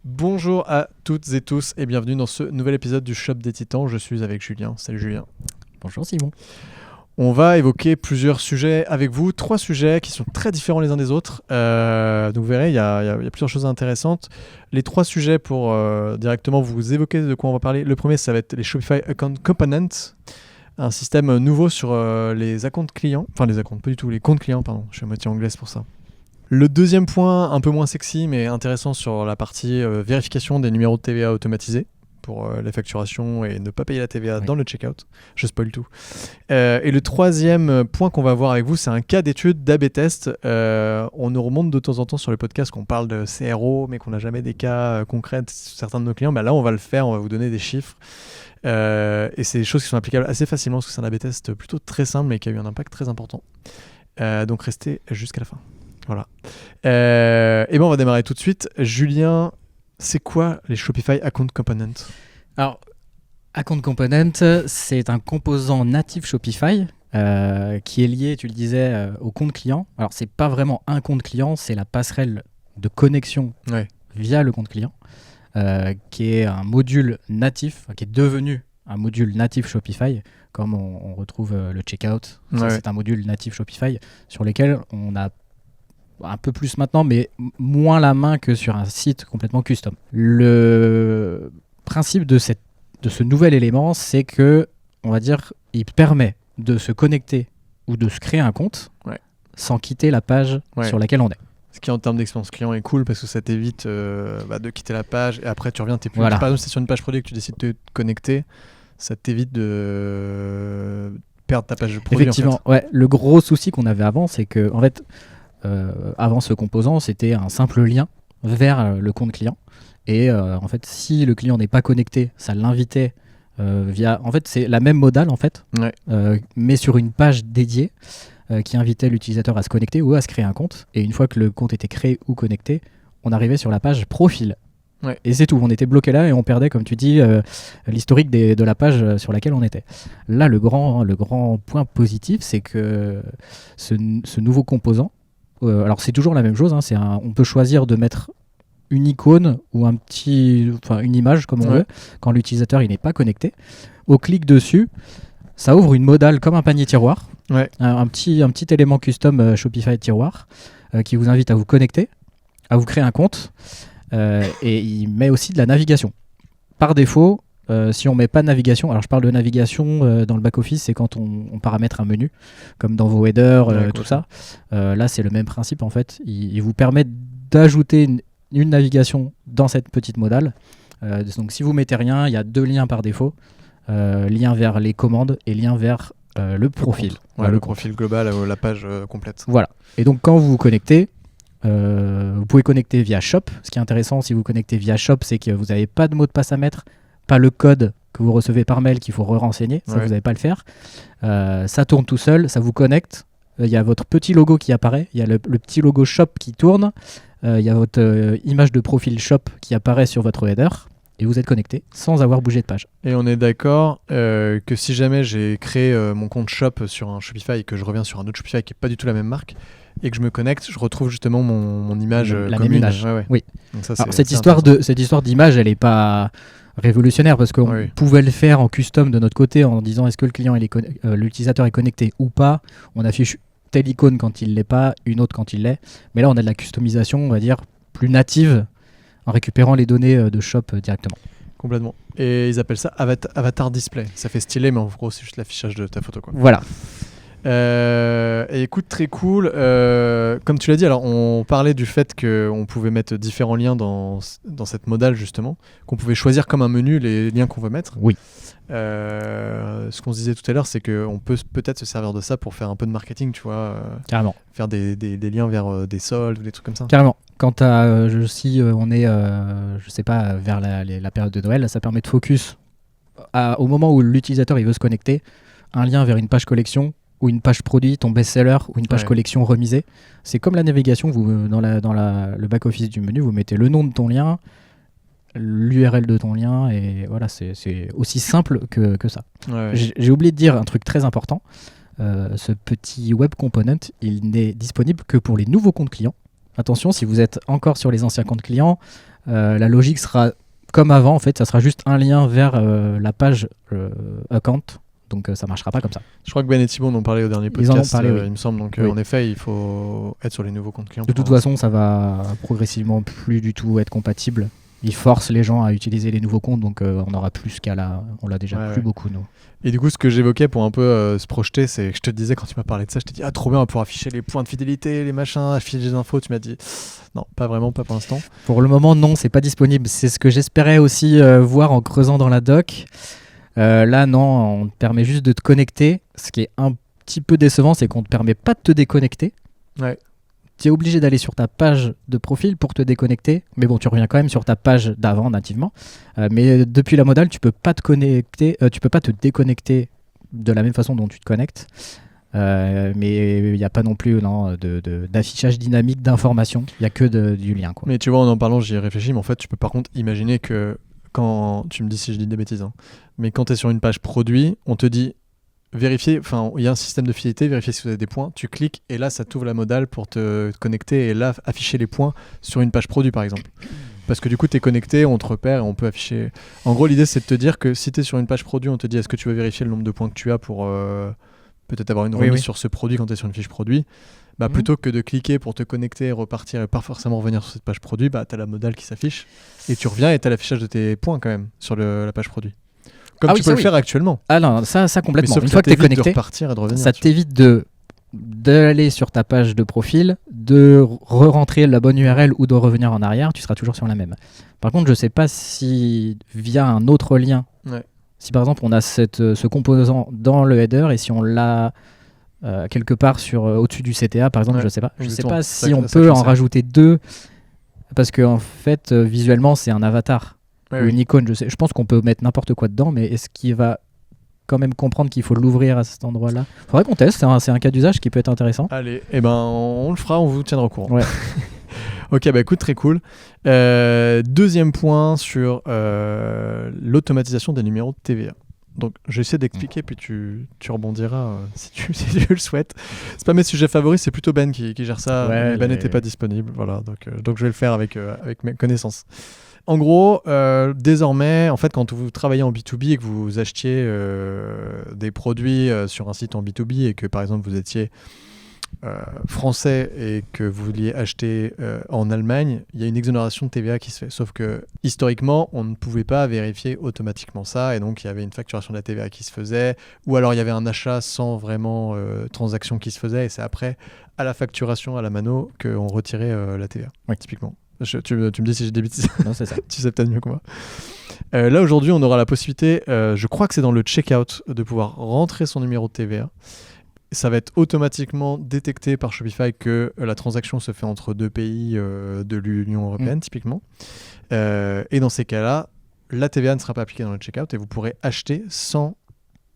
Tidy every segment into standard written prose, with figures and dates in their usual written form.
Bonjour à toutes et tous et bienvenue dans ce nouvel épisode du Shop des Titans. Je suis avec Julien. Salut Julien. Bonjour Simon. On va évoquer plusieurs sujets avec vous, 3 sujets qui sont très différents les uns des autres. Donc vous verrez, il y a plusieurs choses intéressantes. Les 3 sujets pour directement vous évoquer de quoi on va parler. Le premier, ça va être les Shopify Account Components, un système nouveau sur les comptes clients. Enfin les comptes, pas du tout, les comptes clients, pardon. Je suis à moitié anglaise pour ça. Le deuxième point, un peu moins sexy mais intéressant sur la partie vérification des numéros de TVA automatisés pour les facturations et ne pas payer la TVA dans le checkout. Je spoil tout. Et le troisième point qu'on va voir avec vous, c'est un cas d'étude d'A/B test. On nous remonte de temps en temps sur le podcast qu'on parle de CRO mais qu'on n'a jamais des cas concrets de certains de nos clients. Là, on va le faire, on va vous donner des chiffres. Et c'est des choses qui sont applicables assez facilement parce que c'est un A/B test plutôt très simple mais qui a eu un impact très important. Donc restez jusqu'à la fin. Voilà. Et on va démarrer tout de suite. Julien, c'est quoi les Shopify Account Components ? Alors, Account Component, c'est un composant natif Shopify qui est lié, tu le disais, au compte client. Alors, c'est pas vraiment un compte client, c'est la passerelle de connexion via le compte client, qui est un module natif, qui est devenu un module natif Shopify, comme on retrouve le checkout. C'est un module natif Shopify sur lequel on a un peu plus maintenant, mais moins la main que sur un site complètement custom. Le principe de ce nouvel élément, c'est que, on va dire, il permet de se connecter ou de se créer un compte sans quitter la page sur laquelle on est. Ce qui en termes d'expérience client est cool parce que ça t'évite de quitter la page et après tu reviens, t'es plus. Voilà. Par exemple, si c'est sur une page produit que tu décides de te connecter, ça t'évite de perdre ta page de produit. Effectivement, en fait. Le gros souci qu'on avait avant, c'est que en fait, avant ce composant, c'était un simple lien vers le compte client. Et en fait, si le client n'est pas connecté, ça l'invitait via. En fait, c'est la même modale en fait, mais sur une page dédiée qui invitait l'utilisateur à se connecter ou à se créer un compte. Et une fois que le compte était créé ou connecté, on arrivait sur la page profil. Et c'est tout. On était bloqué là et on perdait, comme tu dis, l'historique de la page sur laquelle on était. Là, le grand point positif, c'est que ce nouveau composant. Alors c'est toujours la même chose, on peut choisir de mettre une icône ou une image comme on veut quand l'utilisateur il n'est pas connecté. Au clic dessus, ça ouvre une modale comme un panier tiroir, un petit élément custom Shopify tiroir qui vous invite à vous connecter, à vous créer un compte et il met aussi de la navigation. Par défaut, si on met pas de navigation, alors je parle de navigation dans le back-office, c'est quand on paramètre un menu, comme dans vos headers, tout ça. Là, c'est le même principe en fait. Il vous permet d'ajouter une navigation dans cette petite modale. Donc si vous mettez rien, il y a 2 liens par défaut. Lien vers les commandes et lien vers le profil. Le profil global, la page complète. Voilà. Et donc quand vous vous connectez, vous pouvez connecter via Shop. Ce qui est intéressant si vous connectez via Shop, c'est que vous n'avez pas de mot de passe à mettre, pas le code que vous recevez par mail qu'il faut re-renseigner, ça vous n'avez pas à le faire. Ça tourne tout seul, ça vous connecte. Il y a votre petit logo qui apparaît, il y a le petit logo Shop qui tourne, il y a votre image de profil Shop qui apparaît sur votre header et vous êtes connecté sans avoir bougé de page. Et on est d'accord que si jamais j'ai créé mon compte Shop sur un Shopify et que je reviens sur un autre Shopify qui n'est pas du tout la même marque et que je me connecte, je retrouve justement mon image la commune. même image. Oui. Donc ça, alors, cette histoire d'image, elle n'est pas révolutionnaire parce qu'on pouvait le faire en custom de notre côté en disant est-ce que le client l'utilisateur est connecté ou pas. On affiche telle icône quand il l'est pas, une autre quand il l'est. Mais là, on a de la customisation, on va dire, plus native en récupérant les données de Shop directement. Complètement. Et ils appellent ça avatar display. Ça fait stylé, mais en gros, c'est juste l'affichage de ta photo, quoi. Voilà. Et écoute, très cool. Comme tu l'as dit, alors on parlait du fait qu'on pouvait mettre différents liens dans cette modale justement, qu'on pouvait choisir comme un menu les liens qu'on veut mettre. Oui. Ce qu'on se disait tout à l'heure, c'est qu'on peut peut-être se servir de ça pour faire un peu de marketing, tu vois. Carrément. Faire des liens vers des soldes ou des trucs comme ça. Carrément. Quand si on est, je sais pas, vers la période de Noël, ça permet de focus au moment où l'utilisateur il veut se connecter, un lien vers une page collection ou une page produit, ton best-seller ou une page collection remisée. C'est comme la navigation, dans le back-office du menu, vous mettez le nom de ton lien, l'URL de ton lien, et voilà, c'est aussi simple que ça. J'ai oublié de dire un truc très important. Ce petit web component, il n'est disponible que pour les nouveaux comptes clients. Attention, si vous êtes encore sur les anciens comptes clients, La logique sera comme avant, en fait, ça sera juste un lien vers la page account. Donc ça marchera pas comme ça. Je crois que Ben et Thibault en ont parlé au dernier Ils en ont podcast, parlé, oui. il me semble. Donc Oui. en effet, il faut être sur les nouveaux comptes clients. De toute façon, ça va progressivement plus du tout être compatible. Ils forcent les gens à utiliser les nouveaux comptes, donc on aura plus qu'à là. On l'a déjà plus beaucoup, nous. Et du coup, ce que j'évoquais pour un peu se projeter, c'est que je te disais quand tu m'as parlé de ça, je t'ai dit trop bien, on va pouvoir afficher les points de fidélité, les machins, afficher les infos. Tu m'as dit non, pas vraiment, pas pour l'instant. Pour le moment, non, c'est pas disponible. C'est ce que j'espérais aussi voir en creusant dans la doc. Là, non, on te permet juste de te connecter. Ce qui est un petit peu décevant, c'est qu'on te permet pas de te déconnecter. Ouais. Tu es obligé d'aller sur ta page de profil pour te déconnecter. Mais bon, tu reviens quand même sur ta page d'avant nativement. Mais depuis la modale, tu peux pas te connecter, tu peux pas te déconnecter de la même façon dont tu te connectes. Mais il n'y a pas non plus d'affichage dynamique d'informations. Il n'y a que du lien, quoi. Mais tu vois, en parlant, j'y ai réfléchi. Mais en fait, tu peux par contre imaginer que quand tu me dis si je dis des bêtises, mais quand tu es sur une page produit, on te dit vérifier, enfin il y a un système de fidélité, vérifier si vous avez des points, tu cliques et là ça t'ouvre la modale pour te connecter et là afficher les points sur une page produit par exemple. Parce que du coup tu es connecté, on te repère et on peut afficher. En gros l'idée c'est de te dire que si tu es sur une page produit, on te dit est-ce que tu veux vérifier le nombre de points que tu as pour peut-être avoir une remise sur ce produit quand tu es sur une fiche produit. Plutôt que de cliquer pour te connecter et repartir et pas forcément revenir sur cette page produit, tu as la modale qui s'affiche et tu reviens et tu as l'affichage de tes points quand même sur la page produit. Comme tu peux le faire actuellement. Ah non, ça complètement. Une fois que tu es connecté, de repartir et de revenir, ça t'évite d'aller sur ta page de profil, de re-rentrer la bonne URL ou de revenir en arrière, tu seras toujours sur la même. Par contre, je sais pas si via un autre lien, si par exemple on a ce composant dans le header et si on l'a quelque part au-dessus du CTA, par exemple, je sais pas. Je sais pas si on peut en rajouter deux, parce que en fait, visuellement, c'est un avatar. Une icône, je pense qu'on peut mettre n'importe quoi dedans, mais est-ce qu'il va quand même comprendre qu'il faut l'ouvrir à cet endroit-là? Faudrait qu'on teste, c'est un cas d'usage qui peut être intéressant. Allez, on le fera, on vous tiendra au courant. Ouais. Ok, écoute, très cool. Deuxième point sur l'automatisation des numéros de TVA. Donc, j'essaie d'expliquer, puis tu rebondiras si tu le souhaites. C'est pas mes sujets favoris, c'est plutôt Ben qui gère ça. Mais Ben n'était pas disponible, voilà. Donc, je vais le faire avec mes connaissances. En gros, désormais, en fait, quand vous travaillez en B2B et que vous achetiez des produits sur un site en B2B et que, par exemple, vous étiez français et que vous vouliez acheter en Allemagne, il y a une exonération de TVA qui se fait. Sauf que, historiquement, on ne pouvait pas vérifier automatiquement ça et donc il y avait une facturation de la TVA qui se faisait ou alors il y avait un achat sans vraiment transaction qui se faisait et c'est après, à la facturation, à la mano, qu'on retirait la TVA, typiquement. Tu me dis si j'ai des bêtises. Non, c'est ça. Tu sais peut-être mieux que moi. Là, aujourd'hui, on aura la possibilité, je crois que c'est dans le checkout, de pouvoir rentrer son numéro de TVA. Ça va être automatiquement détecté par Shopify que la transaction se fait entre deux pays de l'Union européenne, typiquement. Et dans ces cas-là, la TVA ne sera pas appliquée dans le checkout et vous pourrez acheter sans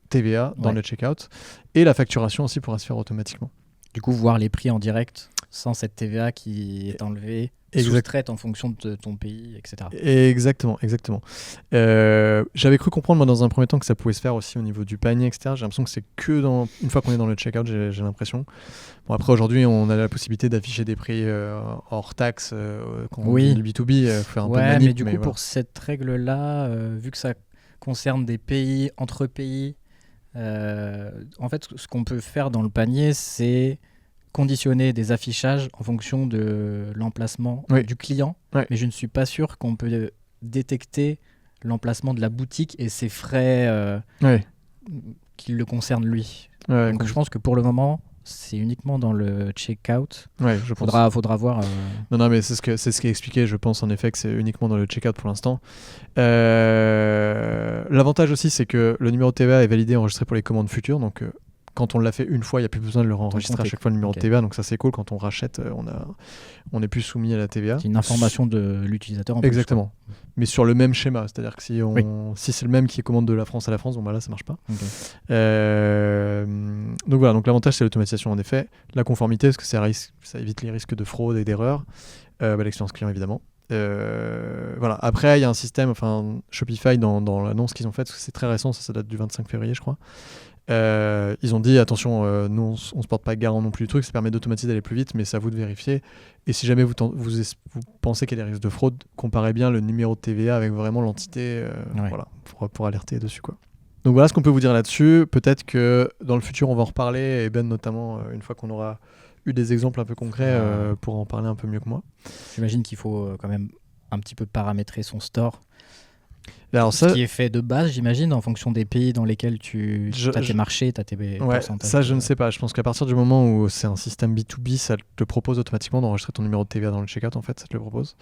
TVA dans le checkout. Et la facturation aussi pourra se faire automatiquement. Du coup, voir les prix en direct sans cette TVA qui est enlevée, sous-traite en fonction de ton pays, etc. Exactement. J'avais cru comprendre moi dans un premier temps que ça pouvait se faire aussi au niveau du panier, etc. J'ai l'impression que c'est que une fois qu'on est dans le checkout, j'ai l'impression. Bon, après aujourd'hui, on a la possibilité d'afficher des prix hors taxe quand on fait du B2B, faire un peu de manip. Mais du coup, pour cette règle-là, vu que ça concerne des pays entre pays, en fait, ce qu'on peut faire dans le panier, c'est conditionner des affichages en fonction de l'emplacement du client, mais je ne suis pas sûr qu'on peut détecter l'emplacement de la boutique et ses frais qui le concernent lui. Donc je pense que pour le moment, c'est uniquement dans le checkout. Je pense. Faudra voir. Non, mais c'est ce qui est expliqué. Je pense en effet que c'est uniquement dans le checkout pour l'instant. L'avantage aussi, c'est que le numéro de TVA est validé et enregistré pour les commandes futures. Donc, quand on l'a fait une fois, il n'y a plus besoin de le enregistrer à chaque fois le numéro de TVA. Donc ça, c'est cool. Quand on rachète, on n'est plus soumis à la TVA. C'est une information de l'utilisateur en plus. Exactement. Mais sur le même schéma. C'est-à-dire que si c'est le même qui commande de la France à la France, bon, là, ça ne marche pas. Donc voilà. Donc l'avantage, c'est l'automatisation en effet. La conformité, parce que ça évite les risques de fraude et d'erreur. L'expérience client, évidemment. Voilà. Après, il y a un système, Shopify, dans l'annonce qu'ils ont faite, parce que c'est très récent, ça date du 25 février, je crois. Ils ont dit attention, nous on se porte pas garant non plus du truc, ça permet d'automatiser d'aller plus vite, mais c'est à vous de vérifier. Et si jamais vous pensez qu'il y a des risques de fraude, comparez bien le numéro de TVA avec vraiment l'entité, voilà, pour alerter dessus, quoi. Donc voilà ce qu'on peut vous dire là-dessus. Peut-être que dans le futur on va en reparler, et Ben notamment, une fois qu'on aura eu des exemples un peu concrets, pour en parler un peu mieux que moi. J'imagine qu'il faut quand même un petit peu paramétrer son store. Alors ce qui est fait de base, j'imagine, en fonction des pays dans lesquels tu as tes marchés, tu as tes pourcentages. Ça, je ne sais pas. Je pense qu'à partir du moment où c'est un système B2B, ça te propose automatiquement d'enregistrer ton numéro de TVA dans le checkout, en fait, ça te le propose.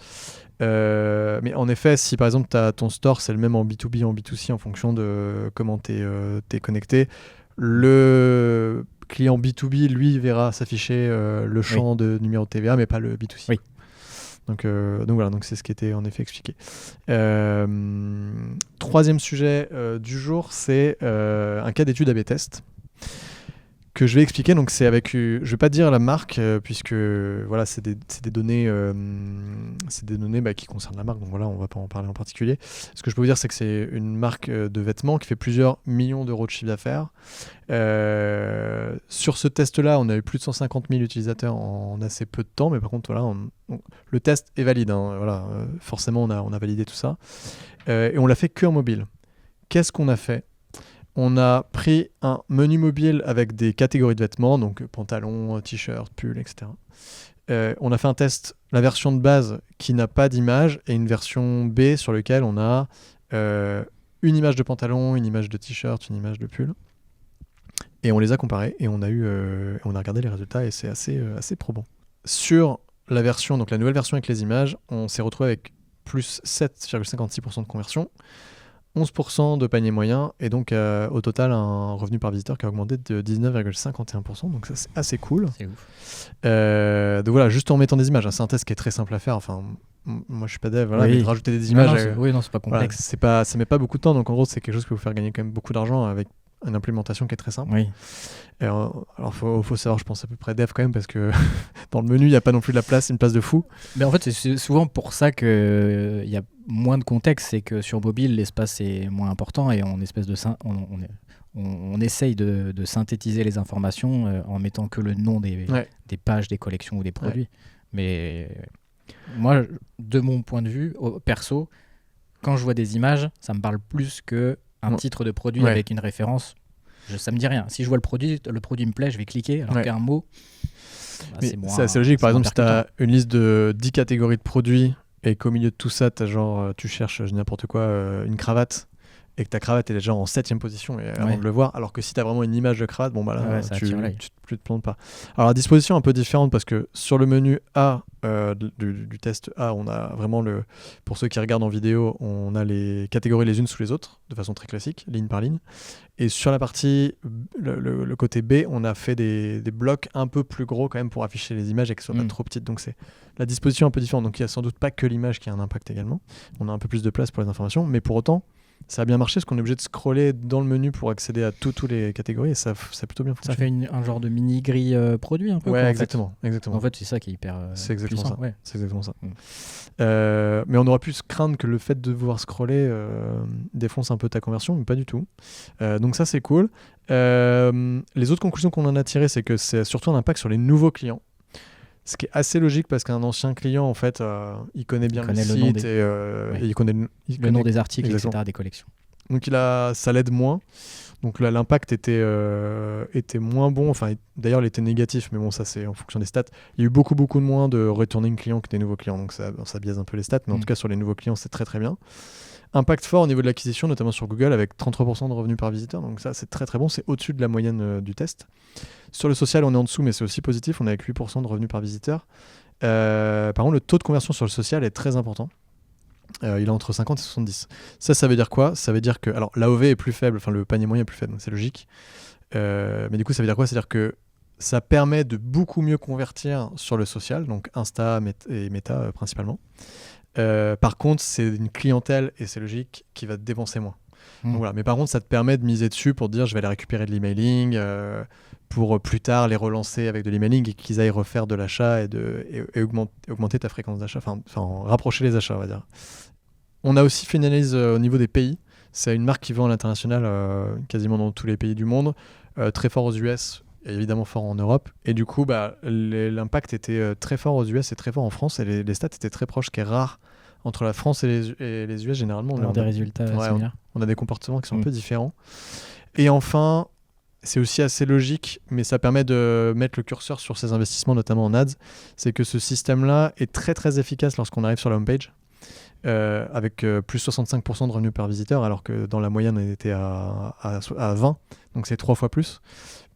Mais en effet, si par exemple, ton store, c'est le même en B2B, en B2C, en fonction de comment tu es connecté, le client B2B, lui, verra s'afficher le champ de numéro de TVA, mais pas le B2C. Oui. Donc voilà, donc c'est ce qui était en effet expliqué. Troisième sujet du jour, c'est un cas d'étude A/B test que je vais expliquer. Donc c'est avec, je vais pas dire la marque puisque voilà, c'est des données qui concernent la marque. Donc voilà, on va pas en parler en particulier. Ce que je peux vous dire, c'est que c'est une marque de vêtements qui fait plusieurs millions d'euros de chiffre d'affaires. Sur ce test-là, on a eu plus de 150 000 utilisateurs en assez peu de temps, mais par contre, voilà, le test est valide. Hein, voilà, forcément, on a validé tout ça. Et on l'a fait que en mobile. Qu'est-ce qu'on a fait ? On a pris un menu mobile avec des catégories de vêtements, donc pantalons, t-shirts, pulls, etc. On a fait un test, la version de base qui n'a pas d'image, et une version B sur laquelle on a une image de pantalon, une image de t-shirt, une image de pull. Et on les a comparés et on a regardé les résultats et c'est assez probant. Sur la version, donc la nouvelle version avec les images, on s'est retrouvé avec plus 7,56% de conversion, 11% de panier moyen et donc au total un revenu par visiteur qui a augmenté de 19,51%, donc ça c'est assez cool. C'est ouf. Donc voilà, juste en mettant des images, hein, c'est un test qui est très simple à faire. Enfin, moi je suis pas dev, voilà, mais de rajouter des images, c'est pas complexe. Voilà, ça met pas beaucoup de temps, donc en gros c'est quelque chose qui peut vous faire gagner quand même beaucoup d'argent avec une implémentation qui est très simple. Oui. Alors faut savoir, je pense à peu près dev quand même, parce que dans le menu il n'y a pas non plus de la place, une place de fou. Mais en fait c'est souvent pour ça qu'il y a moins de contexte, c'est que sur mobile l'espace est moins important et on essaye de synthétiser les informations en mettant que le nom des pages, des collections ou des produits. Mais moi, de mon point de vue perso, quand je vois des images, ça me parle plus qu'un titre de produit avec une référence. Ça me dit rien. Si je vois le produit me plaît, je vais cliquer, alors qu'un mot, c'est assez logique. Par exemple, si tu as une liste de 10 catégories de produits et qu'au milieu de tout ça, tu cherches n'importe quoi, une cravate, et que ta cravate est genre en 7ème position avant de le voir, alors que si tu as vraiment une image de cravate, bon bah là, tu te plantes pas. Alors la disposition est un peu différente parce que sur le menu A du test A, on a vraiment pour ceux qui regardent en vidéo, on a les catégories les unes sous les autres, de façon très classique, ligne par ligne. Et sur la partie, le côté B, on a fait des blocs un peu plus gros quand même pour afficher les images et qu'elles soient pas trop petites. Donc c'est la disposition un peu différente. Donc il n'y a sans doute pas que l'image qui a un impact également. On a un peu plus de place pour les informations, mais pour autant, ça a bien marché parce qu'on est obligé de scroller dans le menu pour accéder à toutes les catégories et ça a plutôt bien fonctionné. Ça fait un genre de mini-grille produit un peu. Ouais, exactement. En fait, c'est ça qui est hyper c'est exactement puissant. Ça. Ouais. C'est exactement ça. Mais on aurait pu se craindre que le fait de devoir scroller défonce un peu ta conversion, mais pas du tout. Donc ça, c'est cool. Les autres conclusions qu'on en a tirées, c'est que c'est surtout un impact sur les nouveaux clients. Ce qui est assez logique parce qu'un ancien client, en fait, il connaît bien le site et il connaît le nom des articles, exactement. Etc., des collections. Donc ça l'aide moins. Donc là, l'impact était moins bon. Enfin, d'ailleurs, il était négatif, mais bon, ça c'est en fonction des stats. Il y a eu beaucoup moins de returning clients que des nouveaux clients, donc ça biaise un peu les stats. Mais en tout cas, sur les nouveaux clients, c'est très très bien. Impact fort au niveau de l'acquisition, notamment sur Google, avec 33% de revenus par visiteur. Donc ça, c'est très très bon. C'est au-dessus de la moyenne du test. Sur le social, on est en dessous, mais c'est aussi positif. On est avec 8% de revenus par visiteur. Par contre, le taux de conversion sur le social est très important. Il est entre 50 et 70. Ça veut dire quoi ? Ça veut dire que... Alors, l'AOV est plus faible, enfin le panier moyen est plus faible, donc c'est logique. Mais du coup, ça veut dire quoi ? C'est-à-dire que ça permet de beaucoup mieux convertir sur le social, donc Insta et Meta principalement. Par contre, c'est une clientèle, et c'est logique, qui va te dépenser moins. Donc, voilà. Mais par contre, ça te permet de miser dessus pour te dire je vais aller récupérer de l'emailing, pour plus tard les relancer avec de l'emailing et qu'ils aillent refaire de l'achat et augmenter ta fréquence d'achat, enfin rapprocher les achats, on va dire. On a aussi fait une analyse au niveau des pays. C'est une marque qui vend à l'international quasiment dans tous les pays du monde, très fort aux US et évidemment fort en Europe. Et du coup, l'impact était très fort aux US et très fort en France, et les stats étaient très proches, ce qui est rare. Entre la France et les US, généralement, On a des résultats similaires. On a des comportements qui sont un peu différents. Et enfin, c'est aussi assez logique, mais ça permet de mettre le curseur sur ces investissements, notamment en ads. C'est que ce système-là est très très efficace lorsqu'on arrive sur la homepage, avec plus 65% de revenus par visiteur, alors que dans la moyenne, on était à 20, donc c'est 3 fois plus.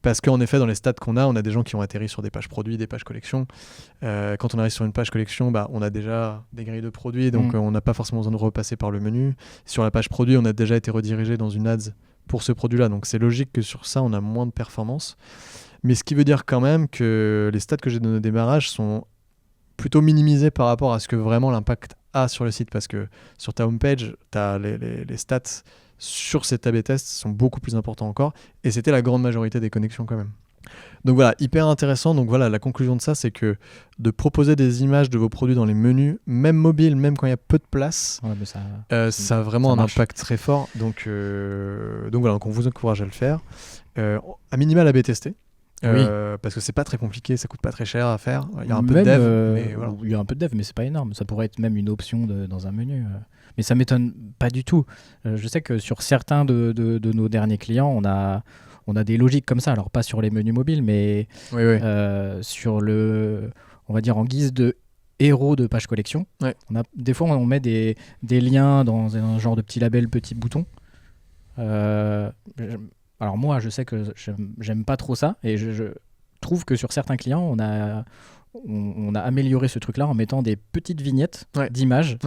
Parce qu'en effet, dans les stats qu'on a, on a des gens qui ont atterri sur des pages produits, des pages collections. Quand on arrive sur une page collection, on a déjà des grilles de produits, donc on n'a pas forcément besoin de repasser par le menu. Sur la page produit, on a déjà été redirigé dans une ads pour ce produit-là, donc c'est logique que sur ça, on a moins de performance. Mais ce qui veut dire quand même que les stats que j'ai donnés au démarrage sont plutôt minimisés par rapport à ce que vraiment l'impact a sur le site, parce que sur ta homepage, tu as les stats sur cet A/B test sont beaucoup plus importants encore, et c'était la grande majorité des connexions quand même. Donc voilà, hyper intéressant. Donc voilà, la conclusion de ça, c'est que de proposer des images de vos produits dans les menus, même mobiles, même quand il y a peu de place, ça a vraiment un impact très fort. Donc voilà, donc on vous encourage à le faire. À minima, l'A/B tester. Parce que c'est pas très compliqué, ça coûte pas très cher à faire. Il y a un peu de dev, mais voilà. Il y a un peu de dev, mais c'est pas énorme. Ça pourrait être même une option dans un menu. Mais ça m'étonne pas du tout. Je sais que sur certains de nos derniers clients, on a des logiques comme ça. Alors pas sur les menus mobiles, mais sur on va dire en guise de héros de page collection. Des fois, on met des liens dans un genre de petit label, petit bouton. Alors moi, je sais que j'aime pas trop ça, et je trouve que sur certains clients, on a amélioré ce truc-là en mettant des petites vignettes d'images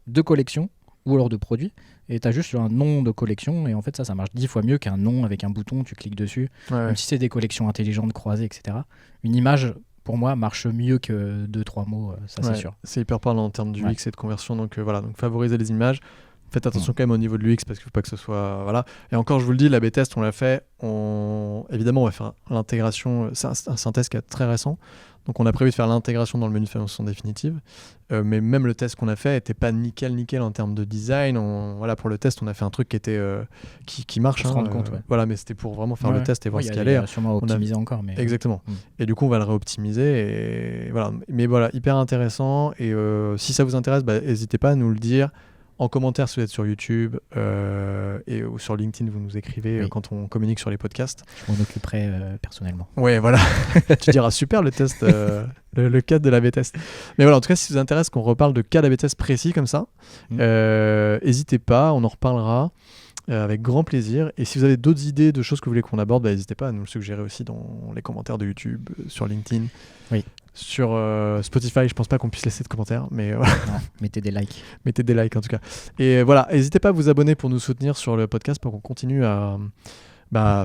de collection ou alors de produits, et tu as juste un nom de collection, et en fait ça marche 10 fois mieux qu'un nom avec un bouton, tu cliques dessus. Même si c'est des collections intelligentes, croisées, etc. Une image, pour moi, marche mieux que 2-3 mots, ça c'est sûr. C'est hyper parlant en termes du UX et de conversion, donc voilà, donc favorisez les images. Faites attention quand même au niveau de l'UX, parce qu'il ne faut pas que ce soit... Voilà. Et encore, je vous le dis, l'A/B test, on l'a fait. Évidemment, on va faire l'intégration. C'est un test qui est très récent. Donc, on a prévu de faire l'intégration dans le menu de façon définitive. Mais même le test qu'on a fait n'était pas nickel en termes de design. Voilà, pour le test, on a fait un truc qui était qui marche. Pour se rendre compte, Voilà, mais c'était pour vraiment faire le test et voir ce qu'il y allait. Il y a sûrement optimiser encore. Mais... Exactement. Et du coup, on va le réoptimiser. Et voilà. Mais voilà, hyper intéressant. Et si ça vous intéresse, n'hésitez pas à nous le dire. En commentaire, si vous êtes sur YouTube ou sur LinkedIn, vous nous écrivez quand on communique sur les podcasts. Je m'en occuperai personnellement. Ouais, voilà. Tu diras super le test, le cas de l'A/B test. Mais voilà, en tout cas, si ça vous intéresse qu'on reparle de cas d'A/B test précis comme ça, n'hésitez pas, on en reparlera avec grand plaisir. Et si vous avez d'autres idées de choses que vous voulez qu'on aborde, n'hésitez pas à nous le suggérer aussi dans les commentaires de YouTube, sur LinkedIn. Oui. Sur Spotify, je pense pas qu'on puisse laisser de commentaires, mais voilà. Non, mettez des likes. Mettez des likes en tout cas. Et voilà, n'hésitez pas à vous abonner pour nous soutenir sur le podcast, pour qu'on continue à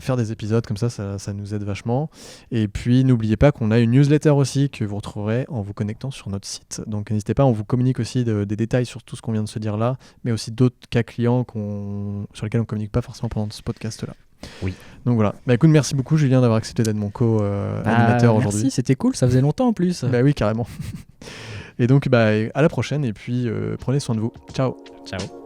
faire des épisodes comme ça nous aide vachement. Et puis n'oubliez pas qu'on a une newsletter aussi que vous retrouverez en vous connectant sur notre site. Donc n'hésitez pas, on vous communique aussi des détails sur tout ce qu'on vient de se dire là, mais aussi d'autres cas clients sur lesquels on communique pas forcément pendant ce podcast là. Oui. Donc voilà. Écoute, merci beaucoup Julien d'avoir accepté d'être mon co-animateur aujourd'hui. Merci, c'était cool, ça faisait longtemps en plus. Oui, carrément. Et donc à la prochaine, et puis prenez soin de vous. Ciao. Ciao.